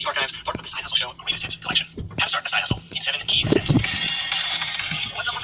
The Archives, part of the Side Hustle Show Greatest Hits collection. How to start a side hustle in 7 key steps. What's up?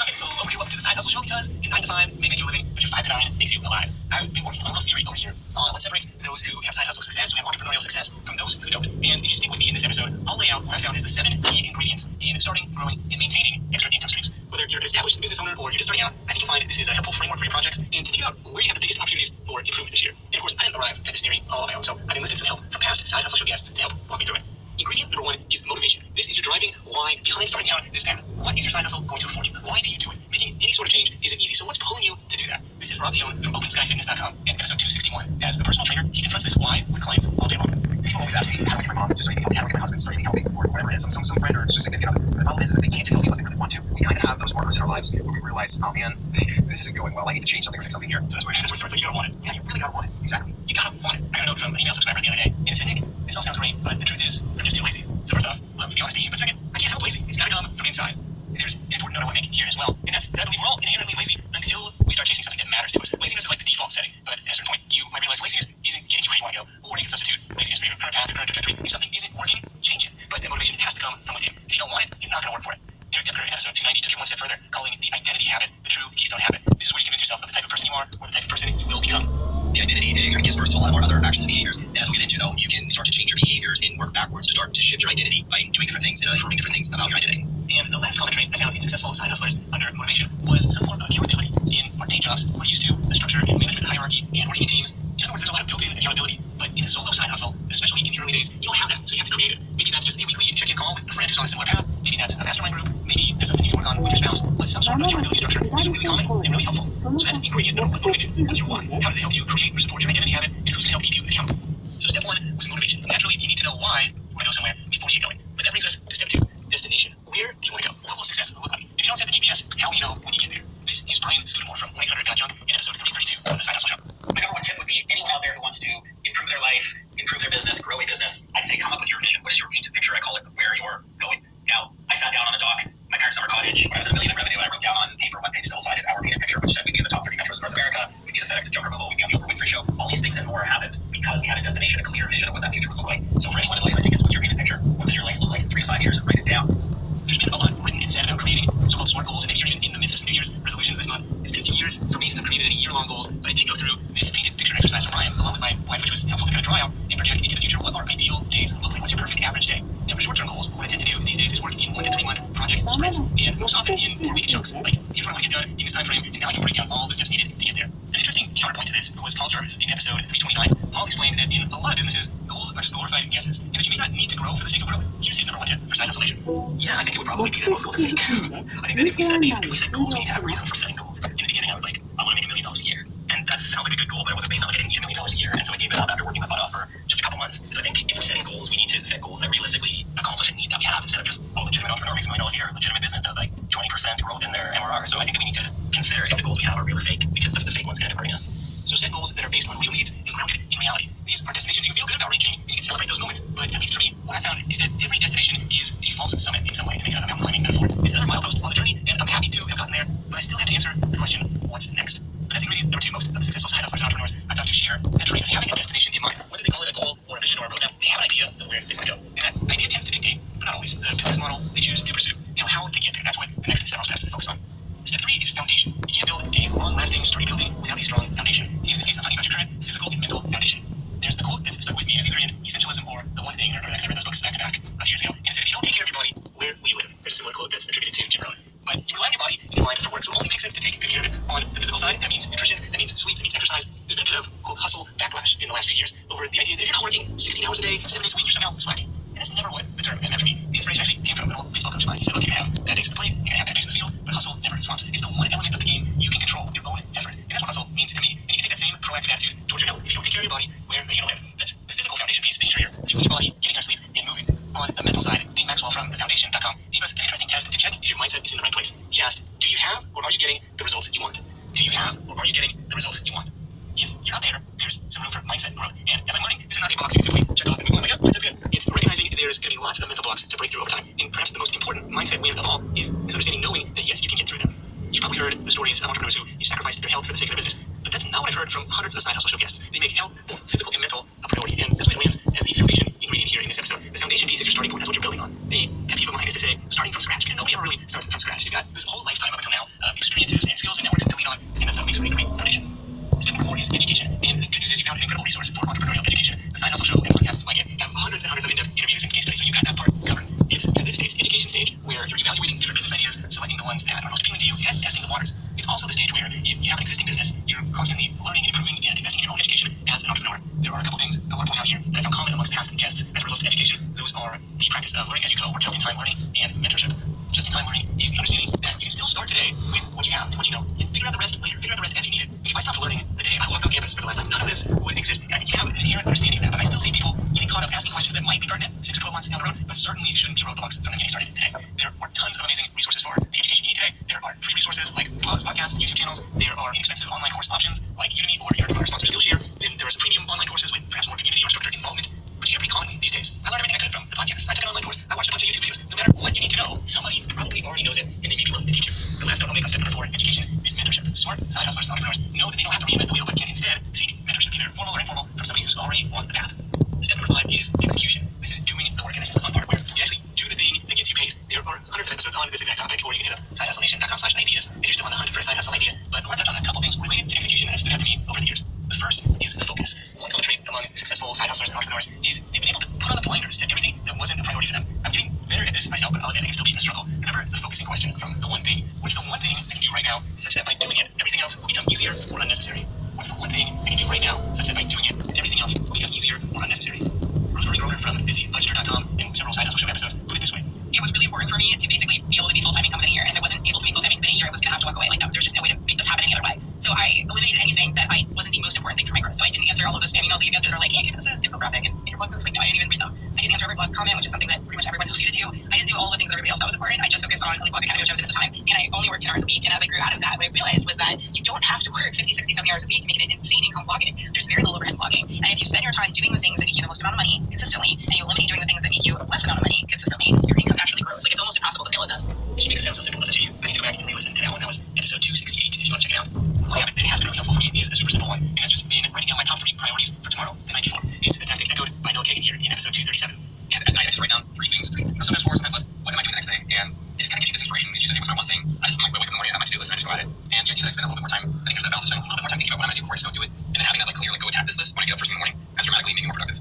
Welcome to the Side Hustle Show because your 9 to 5 may make you a living, but your 5 to 9 makes you alive. I've been working on a little theory over here on what separates those who have side hustle success, who have entrepreneurial success, from those who don't. And if you stick with me in this episode, I'll lay out what I found is the 7 key ingredients in starting, growing, and maintaining extra income streams. Whether you're an established business owner or you're just starting out, I think you'll find this is a helpful framework for your projects and to think about where you have the biggest opportunities for improvement this year. And of course, I didn't arrive at this theory all on my own, so I've enlisted some help from past Side Hustle Show guests to help walk me through it. Ingredient number 1 is motivation. This is your driving why behind starting out this path. What is your side hustle going to afford you? Why do you do it? Making any sort of change isn't easy, so what's pulling you to do that? This is Rob Dion from OpenSkyFitness.com and episode 261. As a personal trainer, he confronts this why with clients all day long. People always ask me, how do I get my mom to start eating healthy? How do I get my husband to start eating healthy? Or whatever it is, some friend or just significant other. The problem is that they can't get healthy unless they really want to. We kind of have those markers in our lives where we realize, oh man, this isn't going well. I need to change something or fix something here. So that's where it starts. Like, you gotta want it. Yeah, you really gotta want it. Exactly. You gotta want it. I got a note from an email subscriber the other day, and it said, Nick, this all sounds great, but the truth is, I'm just too lazy. So first off, love the honesty, but second, I can't help lazy. It's gotta come from inside. And there's an important note I want to make here as well, and that's that I believe we're all inherently lazy until we start chasing something that matters to us. Laziness is like the default setting, but at a certain point, you might realize laziness isn't getting you where you want to go, or you can substitute laziness for your current path, your current trajectory. If something isn't working, change it. But that motivation has to come from within. If you don't want it, you're not going to work for it. Derek Decker in episode 290 took it one step further, calling the identity habit the true keystone habit. This is where you convince yourself of the type of person you are, or the type of person you will become. The identity kind of gives birth to a lot more other actions and behaviors. And as we get into, though, you can start to change your behaviors and work backwards to start to shift your identity by doing different things and affirming different things about your identity. And the last common trait I found in successful side hustlers under motivation was some form of accountability. In our day jobs, we're used to the structure and management hierarchy and working in teams. In other words, there's a lot of built-in accountability. But in a solo side hustle, especially in the early days, you don't have that, so you have to create it. Maybe that's just a weekly check-in call with a friend who's on a similar path. Maybe that's a mastermind group. Maybe that's something you can work on with your spouse. But some sort of accountability structure is really common and really helpful. So that's ingredient number 1, motivation. What's your why? How does it help you create or support your identity habit? And who's going to help keep you accountable? So step 1 was motivation. Naturally, you need to know why you want to go somewhere before you get going. But that brings us to step 2, destination. Where do you want to go? What will success look like? If you don't set the GPS, how will you know when you get there? This is Brian Sudamore from 1-800 Got Junk in episode 332 of the Side Hustle Show. My number 1 tip would be anyone out there who wants to improve their life, improve their business, grow a business, I'd say come up with your vision. What is your painted picture? I call it, of where you're going. Now, I sat down on a dock, my parents' summer cottage, when I was at $1 million in revenue, and I wrote down on paper 1-page double-sided our painted picture, which said we'd be in the top 30 metros in North America, we'd be the FedEx and junk removal, we'd be on the Oprah Winfrey Show. All these things and more happened because we had a destination, a clear vision of what that future would look like. So for anyone in life, I think it's what's your painted picture? What does your life look like in 3 to 5 years? Write it down. There's been a lot written and said about creating so-called SMART goals, and maybe you're even in the midst of some New Year's resolutions this month. It's been a few years for me since I've created any year-long goals, but I did go through this painted picture exercise from Brian, along with my wife, which was helpful to kind of draw out and project into the future what our ideal days look like. What's your perfect average day? Now, for short-term goals, what I tend to do these days is work in 1 to 3 month project sprints, and most often in 4-week chunks. Like, here's what I want to get done in this time frame, and now I can break down all the steps needed to get there. An interesting counterpoint to this was Paul Jarvis in episode 329. Paul explained that in a lot of businesses, goals are just glorified guesses, and that you may not need to grow for the sake of growth. Here's his number 1 tip for side hustle nation. Yeah, I think it would probably be that most goals are fake. I think that if we set goals, we need to have reasons for setting goals. In the beginning, I was like, I want to make $1 million a year. And that sounds like a good goal, but it wasn't based on like I didn't need $1 million a year. And so I gave it up after working my butt off for just a couple months. So I think if we're setting goals, we need to set goals that realistically accomplish a need that we have instead of just, oh, legitimate entrepreneur makes $1 million a year. Legitimate business does like 20% growth in their MRR. So I think that we need to consider if the goals we have are real or fake, because the fake one's going to bring us. So set goals that are based on real needs and grounded in reality. These are destinations you can feel good about reaching, and you can celebrate those moments. But at least for me, what I found is that every destination is a false summit in some way, to make it a mountain climbing metaphor. It's another milepost on the journey, and I'm happy to have gotten there, but I still have to answer the question, what's next? But that's ingredient number 2. Most of the successful side hustlers and entrepreneurs I talk to share that trait of having a destination in mind. Whether they call it a goal or a vision or a roadmap, they have an idea of where they want to go. And that idea tends to dictate, but not always, the business model they choose to pursue. Now, how to get there, that's what the next several steps focus on. Step 3 is foundation. You can't build a long-lasting, sturdy building without a strong foundation. In this case, I'm talking about your current physical and mental foundation. There's a quote that's stuck with me. It's either in Essentialism or The One Thing, or I read those books back to back a few years ago. And it said, if you don't take care of your body, where will you live? There's a similar quote that's attributed to Jim Rohn. But you rely on your body and your mind for work, so it only makes sense to take good care of it. On the physical side, that means nutrition, that means sleep, that means exercise. There's been a bit of, quote, hustle backlash in the last few years over the idea that if you're not working 16 hours a day, 7 days a week, you're somehow slacking. And that's never what the term has meant for me. The inspiration actually came from an old baseball coach of mine. He said, look, you're going to have bad days at the plate, you're going to have bad days in the field, but hustle never slumps. It's the one element of the game you can control, your own effort. And that's what hustle means to me. And you can take that same proactive attitude toward your health. If you don't take care of your body, where are you going to live? That's the physical foundation piece, making sure you're fueling your body, getting our sleep, and moving. On the mental side, Dean Maxwell from thefoundation.com gave us an interesting test to check if your mindset is in the right place. He asked, do you have or are you getting the results you want? Do you have or are you getting the results you want? If you're not there, there's some room for mindset growth. And as I'm learning, this is not a box you can simply check off and move on. Like, oh, that's good. It's recognizing there's going to be lots of mental blocks to break through over time. And perhaps the most important mindset win of all is this understanding, knowing that yes, you can get through them. You've probably heard the stories of entrepreneurs who sacrificed their health for the sake of their business. But that's not what I've heard from hundreds of Side Hustle Show guests. They make health, both physical and mental, a priority. And that's what it lands as the foundation ingredient here in this episode. The foundation piece is your starting point. That's what you're building on. A pet peeve of mine is to say starting from scratch, because nobody ever really starts from scratch. You've got this whole lifetime up until now of experiences and skills and networks to lean on, and that stuff makes for a great foundation. Step number 4 is education. And the good news is you found an incredible resource for entrepreneurial education. The Side Hustle Show and podcasts like it have hundreds and hundreds of in-depth interviews and case studies, so you got that part covered. It's at this stage, education stage, where you're evaluating different business ideas, selecting the ones that are most appealing to you, and testing the waters. It's also the stage where you have an existing business, you're constantly learning and improving and investing in your own education as an entrepreneur. There are a couple things I want to point out here that I found common amongst past guests as a result of education. Those are the practice of learning as you go, or just-in-time learning, and mentorship. Just-in-time learning is the understanding that you can still start today with what you have and what you know, and figure out the rest later, figure out the rest as you need it. If I stopped learning the day I walked on campus for the last time, none of this would exist. And I think you have an inherent understanding of that, but I still see people getting caught up asking questions that might be pertinent 6 or 12 months down the road, but certainly shouldn't be roadblocks from them getting started today. There are tons of amazing resources for the education you need today. There are free resources like blogs, podcasts, YouTube channels. There are inexpensive online course options like Udemy or your sponsor Skillshare. Then there are some premium online courses with perhaps more community or structured involvement. But you get pretty common these days. I learned everything I could from the podcast. I took an online course. I watched a bunch of YouTube videos. No matter what you need to know, somebody probably already knows it, and they may be willing to teach you. The last note I'll make on step number 4, education, is mentorship. Smart side hustlers and entrepreneurs know that they don't have to reinvent the wheel, but can instead seek mentorship, either formal or informal, from somebody who's already on the path. Step number 5 is execution. This is doing the work, and this is the fun part where you actually do the thing that gets you paid. There are hundreds of episodes on this exact topic, or you can hit up sidehustlenation.com/ideas if you're still on the hunt for a side hustle idea. But I want to touch on a couple things related to execution that have stood out to me over the years. The first is focus. One common trait among successful side hustlers and entrepreneurs is they've been able to put on the blinders to everything that wasn't a priority for them. I'm getting better at this myself, but I'll admit it can still be a struggle. Remember the focusing question from the one thing. What's the one thing I can do right now such that by doing it, everything else will become easier or unnecessary? What's the one thing I can do right now such that by doing it, everything else will become easier or unnecessary? Rosemary Grover from BusyBudgeter.com and several Side Hustle Show episodes put it this way. It was really important for me to basically be able to be full-time income within a year, and if I wasn't able to be full-time income within a year, I was going to have to walk away. Like that, there's just no way to make this happen any other way. So I eliminated anything that I wasn't the most important thing for my growth. So I didn't answer all of those spam emails that you get that are like, hey, give us an infographic and your blog post. Like, no, I didn't even read them. I didn't answer every blog comment, which is something that pretty much everyone tells you to do. I didn't do all the things that everybody else thought was important. I just focused on Elite Blog Academy, which I was in at the time, and I only worked 10 hours a week. And as I grew out of that, what I realized was that you don't have to work 50, 60, 70 hours a week to make an insane income blogging. There's very little overhead blogging. And if you spend your time doing the things that make you the most amount of money consistently, and you eliminate doing the things that make you less amount of money consistently, your income naturally grows. Like, it's almost impossible to fail at this. She makes it sound so simple. That's actually, I need to go back and re-listen to that one. That was episode 268 if you want to check it out. One habit that has been really helpful for me is a super simple one, and that's just been writing down my top 3 priorities for tomorrow the night before. It's a tactic echoed by Noah Kagan here in episode 237. And at night, I just write down 3 things, sometimes 4, sometimes less. What am I doing the next day? And it just kind of gives you this inspiration. As you said, it was my one thing. I just like wake up in the morning and I have my to-do list and I just go at it. And the idea that I spend a little bit more time, I think there's that balance of spending a little bit more time thinking about what I'm going to do before I just go do it. And then having that like clear, like go attack this list when I get up first thing in the morning, that's dramatically making me more productive.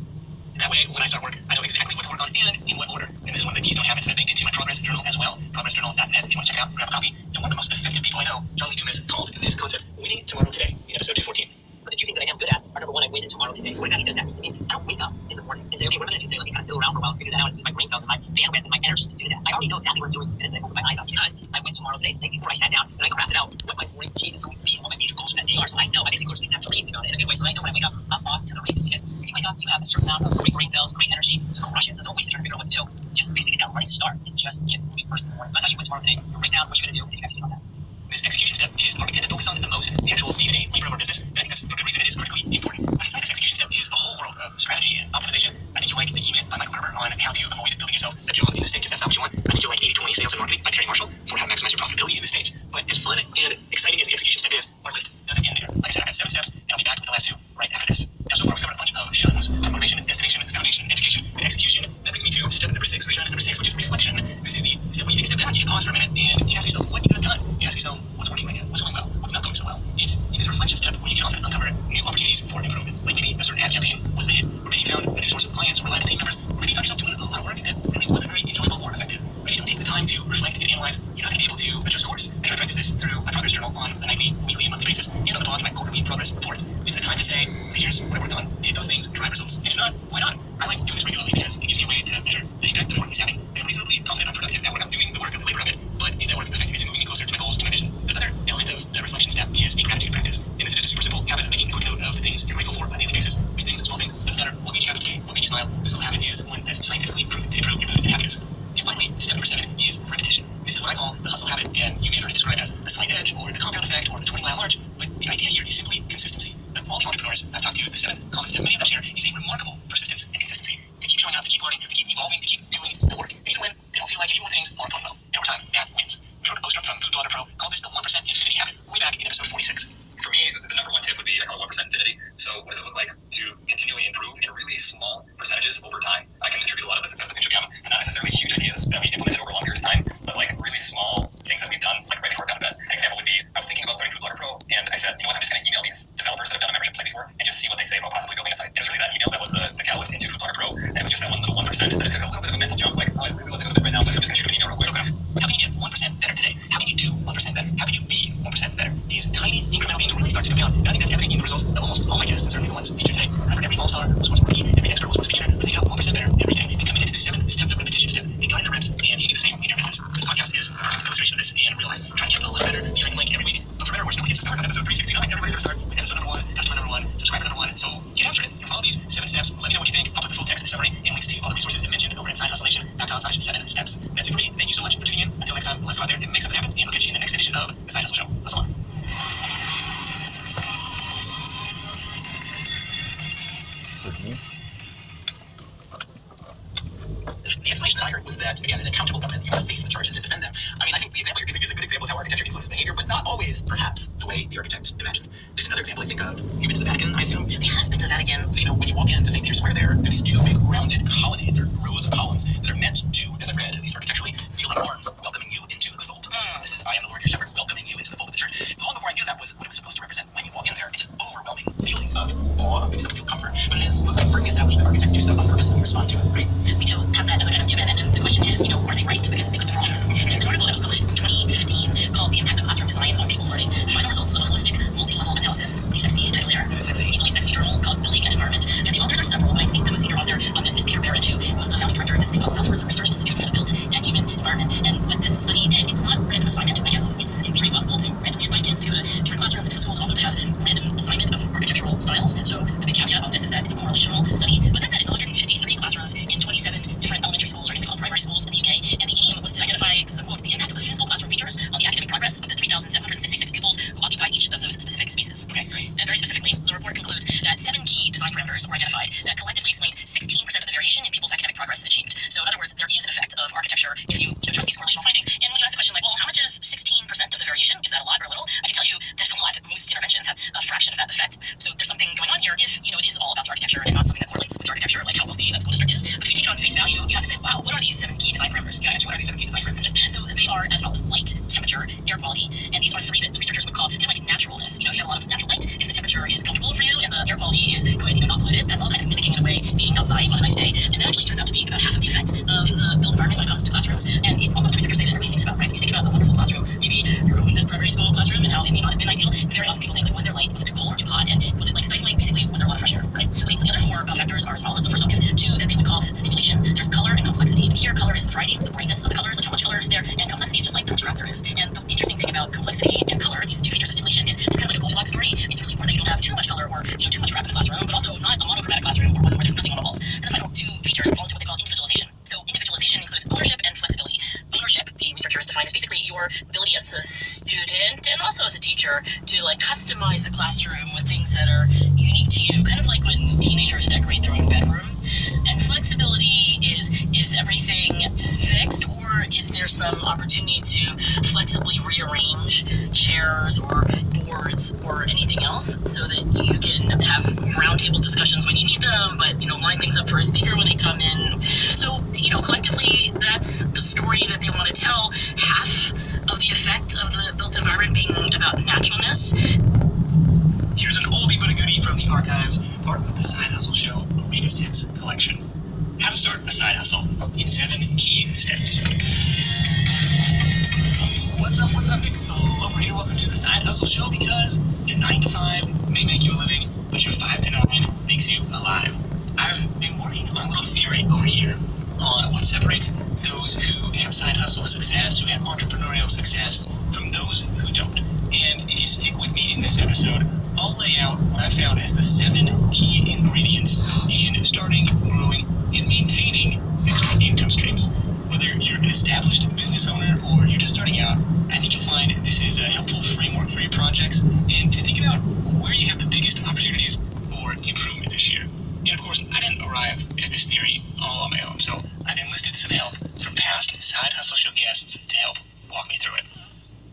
And that way, when I start work, I know exactly what to work on and in what order. And this is one of the keystone habits that I baked into my progress journal as well. Progressjournal.net if you want to check it out, grab a copy. And one of the most effective people I know, Charlie Dumas, called this concept winning tomorrow today in episode 214. But the 2 things that I am good at are, number 1, I win tomorrow today. So what exactly does that mean? It means I don't wake up in the morning and say, okay, what am I going to do today? Let me kind of fiddle around for a while and figure that out and use my brain cells and my bandwidth and my energy to do that. I already know exactly what I'm doing the minute that I open my eyes up because I went tomorrow today. The night before I sat down and I crafted out what my morning routine is going to be and what my major goals for that day are. So I know I basically go to sleep and have dreams about it in a good way. So I know when I wake up, I'm off to the races because when you wake up, you have a certain amount of great brain cells, great energy to crush it. So don't waste it trying to figure out what to do. Just basically get that running starts and just get moving first in the morning. So that's how you win tomorrow today. You write down what you're going to do and you execute on that. This execution step is the part we tend to focus on the most, the actual day-to-day labor of our business, and I think that's for good reason. It is critically important. But inside this execution step is a whole world of strategy and optimization. I think you'll like the email by Michael Gerber on how to avoid building yourself a job in this stage if that's not what you want. I think you'll like 80-20 sales and marketing by Perry Marshall for how to maximize your profitability in this stage. But as fun and exciting as the execution step is, our list doesn't end there. Like I said, I've got 7 steps, and I'll be back with the last 2 right after this. Now, so far, we've covered a bunch of shuns: motivation, destination, foundation, education, and execution. That brings me to step number 6, or shun number 6, which is reflection. This is the step where you take a step back, you pause for a minute, and you ask yourself what you have done. You ask yourself what's working right now, what's going well, what's not going so well. It's in this reflection step where you can often uncover new opportunities for improvement. Like maybe a certain ad campaign was a hit, or maybe you found a new source of clients or reliable team members, or maybe you found yourself doing a lot of work that really wasn't very enjoyable or effective. But if you don't take the time to reflect and analyze, you're not going to be able to adjust course. I try to practice this through my progress journal on a nightly, weekly, and monthly basis, and on the blog and my quarterly progress reports. It's the time to say, here's what I worked on, did those things drive results? And if not, why not? I like doing this regularly because it gives me a way to measure the impact the work is having. And I'm reasonably confident I'm productive at work. I'm doing the work of the labor of it, but is that work effective? Is it moving me closer to my goals, to my vision? Another element of the reflection step is a gratitude practice. And this is just a super simple habit of making a quick note of the things you're grateful for on a daily basis. Big things, small things, doesn't matter what made you happy today, what made you smile. This little habit is one that's scientifically proven to improve your mood and happiness. And finally, step number 7 is repetition. This is what I call the hustle habit, and you may have heard it described as the slight edge, or the compound effect, or the 20-mile march. But the idea here is simply consistency. Of all the entrepreneurs I've talked to, the 7th common step many of them share is a remarkable persistence and consistency. To keep showing up, to keep learning, to keep evolving, to keep doing the work. And even when they don't feel like it, even when things aren't going well. And over time, that wins. We wrote a post from Food Blogger Pro called this the 1% Infinity Habit, way back in episode 46. For me, the number 1 tip would be I call 1% infinity. So what does it look like to continually improve in really small percentages over time? p.m. Not necessarily huge ideas that we implemented over a long period of time, but like really small things that we've done like right before I got to bed. An example would be I was thinking about starting Food Blogger Pro, and I said, you know what, I'm just going to email these developers that have done a membership site before and just see what they say about possibly building a site. And it was really that email that was the catalyst into Food Blogger Pro, and it was just that one little 1% that it took a little bit of a mental jump. Like, oh, I really want to go to bed right now, but I'm just going to shoot an email real quick. Okay. How can you get 1% better today? How can you do 1% better? How can you be 1% better? These tiny incremental gains really start to compound. And I think that's evident in the results of almost all my guests, and certainly the ones featured today. Remember, every all-star was once a rookie, every expert was once a beginner, but they got 1% better every day. They come into the 7 steps of repetition step. They got in the reps, and you do the same in your business. This podcast is a perfect illustration of this in real life. Trying to get a little better behind the mic every week. But for better or worse, nobody gets to start on episode 369. Everybody's going to start with episode number 1, customer number 1, subscriber number 1. So get after it and follow these 7 steps. Let me know what you think. I'll put the full text summary and links to all the resources mentioned over at sidehustlenation.com/7 steps. That's it for me. Thank you so much for tuning in. Until next time, let's go out there and make something happen. And I'll catch you in the next edition of The Side Hustle Show. Hustle on. The explanation that I heard was that, again, an accountable government, you want to face the charges and defend them. I mean, I think the example you're giving is a good example of how architecture influences behavior, but not always, perhaps, the way the architect imagines. There's another example I think of. You've been to the Vatican, I assume? I have been to the Vatican. So, you know, when you walk into St. Peter's Square there are these 2 big rounded colonnades, or rows of columns, that are meant to, as I read, at least architecturally, feel like arms welcoming you into the fold. This is, I am the Lord your shepherd, welcoming you into the fold of the church. Long before I knew that was what it was supposed to represent, when you walk in there, it's an overwhelming feeling of awe, maybe some feel comfort, but it is firmly established that architects do stuff on purpose and we respond to it, right? We do have that as a kind of given, and then the question is, are they right? Because they could be wrong. There's an article that was published in 2015 called "The Impact of Classroom Design on People's Learning: Final Results of a Holistic, Multi-Level Analysis." Pretty sexy title there. Equally sexy journal called Building an Environment. And the authors are several, but I think the most senior author on this is Peter Barrett, who was the founding director of this thing called Southward's Research Institute for the Built and Human Environment. And what this study did, it's not random assignment. I guess it's in theory possible to randomly assign kids to go to different classrooms and different schools, and also to have random assignment of architectural styles. So the big caveat on this is that it's a correlational study. But that said, it's 153 classrooms in 27 different elementary schools, or I guess they call primary schools in the UK. And the aim was to identify, this is a quote, the impact of the physical classroom features on the academic progress of the 3,766 pupils who occupy each of those specific spaces. Okay, great. And very specifically, the report concludes that 7 key design parameters were identified that collectively explained 16% of the variation in people's academic progress achieved. So in other words, there is an effect of architecture if you trust these correlational findings. And when you ask the question like, well, how much is 16% of the variation? Is that a lot or a little? I can tell you there's a lot. Most interventions have a fraction of that effect. So there's something going on here if, it is all about the architecture and not something that correlates with the architecture, like how wealthy that school district is. But if you take it on face value, you have to say, wow, what are these 7 key design parameters? Yeah, what are these 7 key design parameters? So they are as follows: light, temperature, air quality, and these are 3 that the researchers would call kind of like naturalness. If you have a lot of natural light, if the temperature is comfortable for you and the air quality is good, not polluted, that's all kind of mimicking in a way being outside on a nice day. And that actually turns out to be about half of the effect of the built environment when it comes to classrooms. And it's also what the researchers say that everybody thinks about, right? When you think about a wonderful classroom, maybe your own primary school classroom and how it may not have been ideal, very often people think like, was there light? Was it too cold or too hot? And was it like stifling? Basically, was there a lot of fresh air, right? Okay, so the other 4 factors are as follows. The first I'll give 2 that they would call stimulation. There's color and complexity. And here, color is the variety, the brightness of the colors, like how much color is there, and complexity is just like how much crap there is. And the interesting thing about complexity and color, these 2 features of stimulation, is it's kind of like a Goldilocks story. It's really important that you don't have too much color or too much crap in a classroom, but also not a monochromatic classroom or one where there's nothing on the walls. And the final 2 features fall into what they call individualization. So individualization includes ownership and flexibility. Ownership, the researchers define as basically your ability as a student and also as a teacher to customize the classroom with things that are unique to you, kind of like when teenagers decorate their own bedroom. And flexibility is everything just fixed, or is there some opportunity to flexibly rearrange chairs or boards or anything else so that you can have roundtable discussions when you need them, but line things up for a speaker when they come in. So collectively, that's the story that they want to tell. Half of the effect of the built environment being about naturalness. Here's an oldie but a goodie from the archives, part of the Side Hustle Show Greatest Hits collection. How to start a side hustle in 7 key steps. What's up, people? Over here, welcome to the Side Hustle Show, because your 9 to 5 may make you a living, but your 5 to 9 makes you alive. I've been working on a little theory over here on what separates those who have side hustle success, who have entrepreneurial success, from those who don't. And if you stick with me in this episode, I'll lay out what I found as the 7 key ingredients in starting, growing, and maintaining extra income streams. Whether you're an established business owner or you're just starting out, I think you'll find this is a helpful framework for your projects and to think about where you have the biggest opportunities for improvement this year. And of course, I didn't arrive at this theory all on my own, so I've enlisted some help from past Side Hustle Show guests to help walk me through it.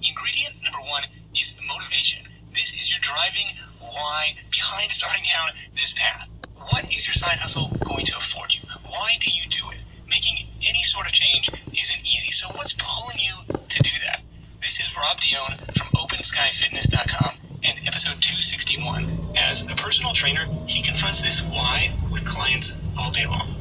Ingredient number 1 is motivation. This is your driving why behind starting down this path. What is your side hustle going to afford you? Why do you do it? Making change isn't easy. So what's pulling you to do that? This is Rob Dione from OpenSkyFitness.com and episode 261. As a personal trainer, he confronts this why with clients all day long.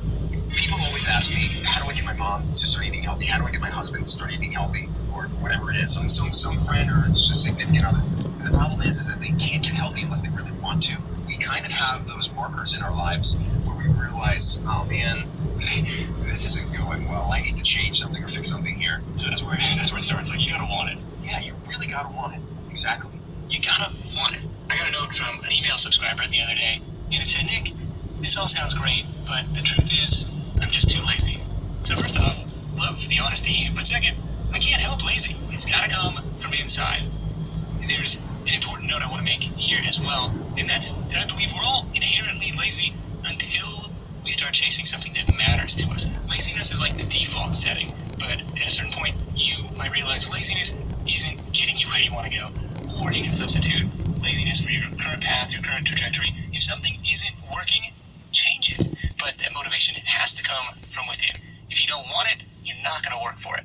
People always ask me, how do I get my mom to start eating healthy? How do I get my husband to start eating healthy? Or whatever it is, some friend or just significant other. And the problem is that they can't get healthy unless they really want to. We kind of have those markers in our lives where we realize, oh man, this isn't going well. I need to change something or fix something here. So that's where it starts. Like, you gotta want it. Yeah, you really gotta want it. Exactly. You gotta want it. I got a note from an email subscriber the other day, and it said, Nick, this all sounds great, but the truth is, I'm just too lazy. So first off, love the honesty, but second, I can't help lazy. It's gotta come from inside. There's an important note I want to make here as well, and that's that I believe we're all inherently lazy until we start chasing something that matters to us. Laziness is like the default setting, but at a certain point, you might realize laziness isn't getting you where you want to go, or you can substitute laziness for your current path, your current trajectory. If something isn't working, change it, but that motivation has to come from within. If you don't want it, you're not going to work for it.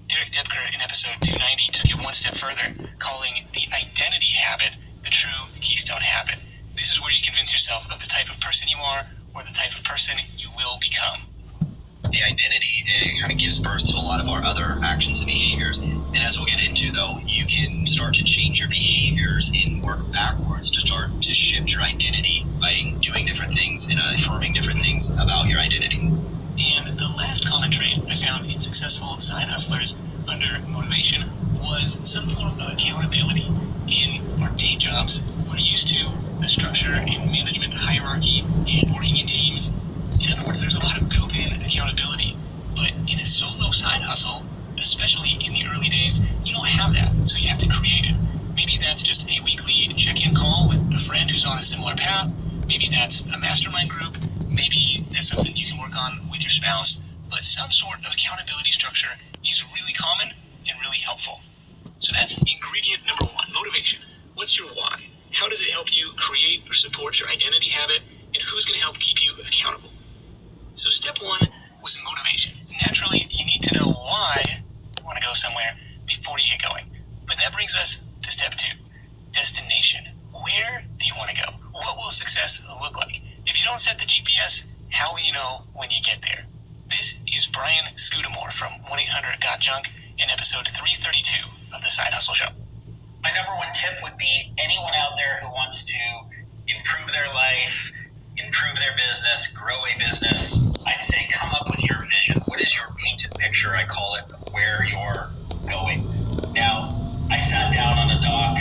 Derek Debker in episode 290 took it one step further, calling the identity habit the true keystone habit. This is where you convince yourself of the type of person you are or the type of person you will become. The identity kind of gives birth to a lot of our other actions and behaviors. And as we'll get into, though, you can start to change your behaviors and work backwards to start to shift your identity by doing different things and affirming different things about your identity. And the last common trait I found in successful side hustlers under motivation was some form of accountability. In our day jobs, we're used to the structure and management hierarchy and working in teams. In other words, there's a lot of built-in accountability. But in a solo side hustle, especially in the early days, you don't have that, so you have to create it. Maybe that's just a weekly check-in call with a friend who's on a similar path. Maybe that's a mastermind group. Maybe that's something you can work on with your spouse. But some sort of accountability structure is really common and really helpful. So that's ingredient number one, motivation. What's your why? How does it help you create or support your identity habit? And who's going to help keep you accountable? So step one was motivation. Naturally, you need to know why you want to go somewhere before you get going. But that brings us to step two, destination. Where do you want to go? What will success look like? If you don't set the GPS, how will you know when you get there? This is Brian Scudamore from 1-800-GOT-JUNK in episode 332 of The Side Hustle Show. My number one tip would be anyone out there who wants to improve their life, improve their business, grow a business, I'd say come up with your vision. What is your painted picture, I call it, of where you're going? Now, I sat down on a dock,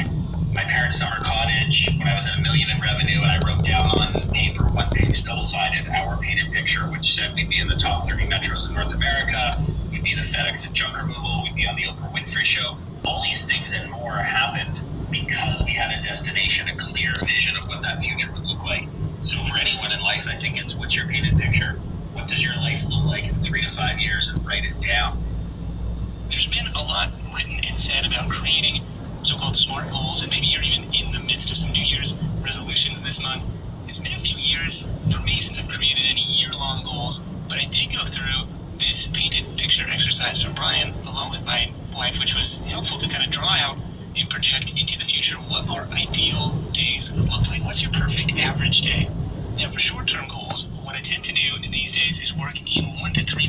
my parents' summer cottage, when I was at $1 million in revenue, and I wrote down on paper, one-page, double-sided, our painted picture, which said we'd be in the top 30 metros in North America, we'd be the FedEx and junk removal, we'd be on the Oprah Winfrey Show. All these things and more happened because we had a destination, a clear vision of what that future would look like. So for anyone in life, I think it's what's your painted picture? What does your life look like in 3 to 5 years, and write it down. There's been a lot written and said about creating so-called SMART goals, and maybe you're even in the midst of some New Year's resolutions this month. It's been a few years for me since I've created any year-long goals, but I did go through this painted picture exercise from Brian along with my wife, which was helpful to kind of draw out and project into the future what our ideal days look like. What's your perfect average day? Now, for short-term goals, what I tend to do these days is work in 1 to 3 months